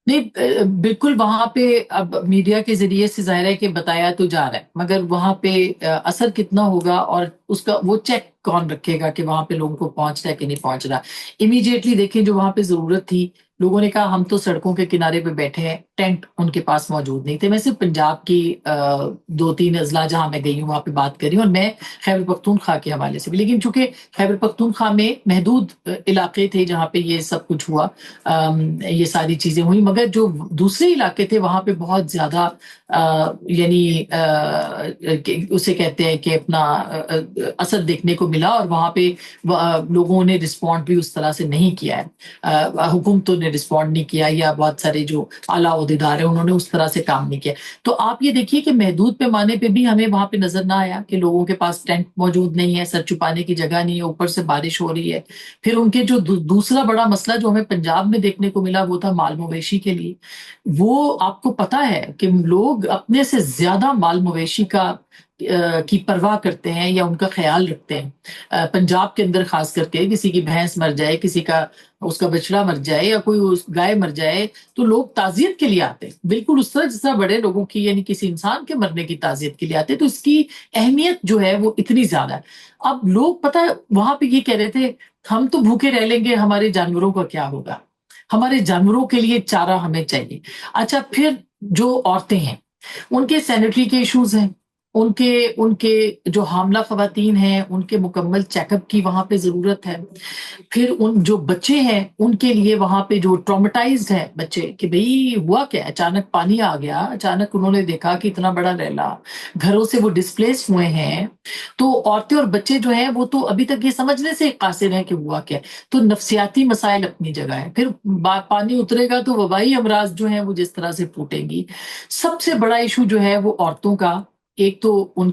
نہیں بالکل وہاں پہ اب میڈیا کے ذریعے سے ظاہر ہے کہ بتایا تو جا رہا ہے، مگر وہاں پہ اثر کتنا ہوگا اور اس کا وہ چیک کون رکھے گا کہ وہاں پہ لوگوں کو پہنچ رہا ہے کہ نہیں پہنچ رہا؟ امیڈیٹلی دیکھیں جو وہاں پہ ضرورت تھی، لوگوں نے کہا ہم تو سڑکوں کے کنارے پہ بیٹھے ہیں، ٹینٹ ان کے پاس موجود نہیں تھے۔ میں صرف پنجاب کی دو تین اضلاع جہاں میں گئی ہوں وہاں پہ بات کر رہی ہوں، اور میں خیبر پختونخوا کے حوالے سے بھی، لیکن چونکہ خیبر پختونخوا میں محدود علاقے تھے جہاں پہ یہ سب کچھ ہوا، یہ ساری چیزیں ہوئی، مگر جو دوسرے علاقے تھے وہاں پہ بہت زیادہ یعنی اسے کہتے ہیں کہ اپنا اثر دیکھنے کو ملا، اور وہاں پہ لوگوں نے رسپونڈ بھی اس طرح سے نہیں کیا ہے، حکومتوں نے رسپونڈ نہیں کیا، یا بہت سارے جو اعلیٰ عہدیدار ہیں انہوں نے اس طرح سے کام نہیں کیا۔ تو آپ یہ دیکھیے کہ محدود پیمانے پہ بھی ہمیں وہاں پہ نظر نہ آیا کہ لوگوں کے پاس ٹینٹ موجود نہیں ہے، سر چھپانے کی جگہ نہیں ہے، اوپر سے بارش ہو رہی ہے۔ پھر ان کے جو دوسرا بڑا مسئلہ جو ہمیں پنجاب میں دیکھنے کو ملا وہ تھا مال مویشی کے لیے۔ وہ آپ کو پتا ہے کہ لوگ اپنے سے زیادہ مال مویشی کی پرواہ کرتے ہیں یا ان کا خیال رکھتے ہیں۔ پنجاب کے اندر خاص کر کے کسی کی بھینس مر جائے، کسی کا اس کا بچڑا مر جائے، یا کوئی گائے مر جائے، تو لوگ تعزیت کے لیے آتے ہیں، بالکل اس طرح جس طرح بڑے لوگوں کی یعنی کسی انسان کے مرنے کی تعزیت کے لیے آتے ہیں۔ تو اس کی اہمیت جو ہے وہ اتنی زیادہ ہے۔ اب لوگ پتہ ہے وہاں پہ یہ کہہ رہے تھے ہم تو بھوکے رہ لیں گے، ہمارے جانوروں کا کیا ہوگا؟ ہمارے جانوروں کے لیے چارہ ہمیں چاہیے۔ اچھا، پھر جو عورتیں ہیں ان کے سینیٹری کے ایشوز ہیں، ان کے جو حاملہ خواتین ہیں ان کے مکمل چیک اپ کی وہاں پہ ضرورت ہے۔ پھر ان جو بچے ہیں ان کے لیے وہاں پہ جو ٹرامیٹائزڈ ہیں بچے کہ بھئی ہوا کیا، اچانک پانی آ گیا، اچانک انہوں نے دیکھا کہ اتنا بڑا ریلا، گھروں سے وہ ڈسپلیس ہوئے ہیں، تو عورتیں اور بچے جو ہیں وہ تو ابھی تک یہ سمجھنے سے قاصر ہیں کہ ہوا کیا۔ تو نفسیاتی مسائل اپنی جگہ ہے، پھر پانی اترے گا تو وبائی امراض جو ہیں وہ جس طرح سے پھوٹیں گی۔ سب سے بڑا ایشو جو ہے وہ عورتوں کا، ایک تو ان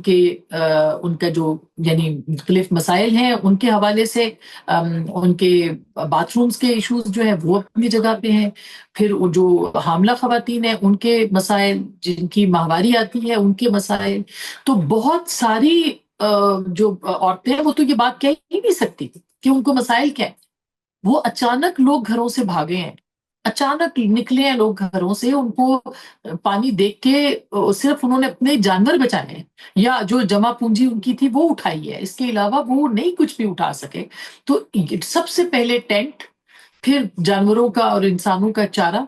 کا جو یعنی مختلف مسائل ہیں ان کے حوالے سے، ان کے باتھ رومز کے ایشوز جو ہیں وہ اپنی جگہ پہ ہیں، پھر وہ جو حاملہ خواتین ہیں ان کے مسائل، جن کی ماہواری آتی ہے ان کے مسائل، تو بہت ساری جو عورتیں ہیں وہ تو یہ بات کہہ ہی نہیں سکتی کہ ان کو مسائل کیا ہے۔ وہ اچانک لوگ گھروں سے بھاگے ہیں، اچانک نکلے ہیں لوگ گھروں سے، ان کو پانی دیکھ کے صرف انہوں نے اپنے جانور بچائے ہیں، یا جو جمع پونجی ان کی تھی وہ اٹھائی ہے، اس کے علاوہ وہ نہیں کچھ بھی اٹھا سکے۔ تو سب سے پہلے ٹینٹ، پھر جانوروں کا اور انسانوں کا چارہ،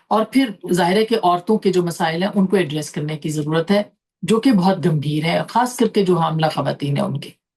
اور پھر ظاہر ہے کہ عورتوں کے جو مسائل ہیں ان کو ایڈریس کرنے کی ضرورت ہے، جو کہ بہت گمبھیر ہے، خاص کر کے جو حاملہ خواتین ہیں ان کے۔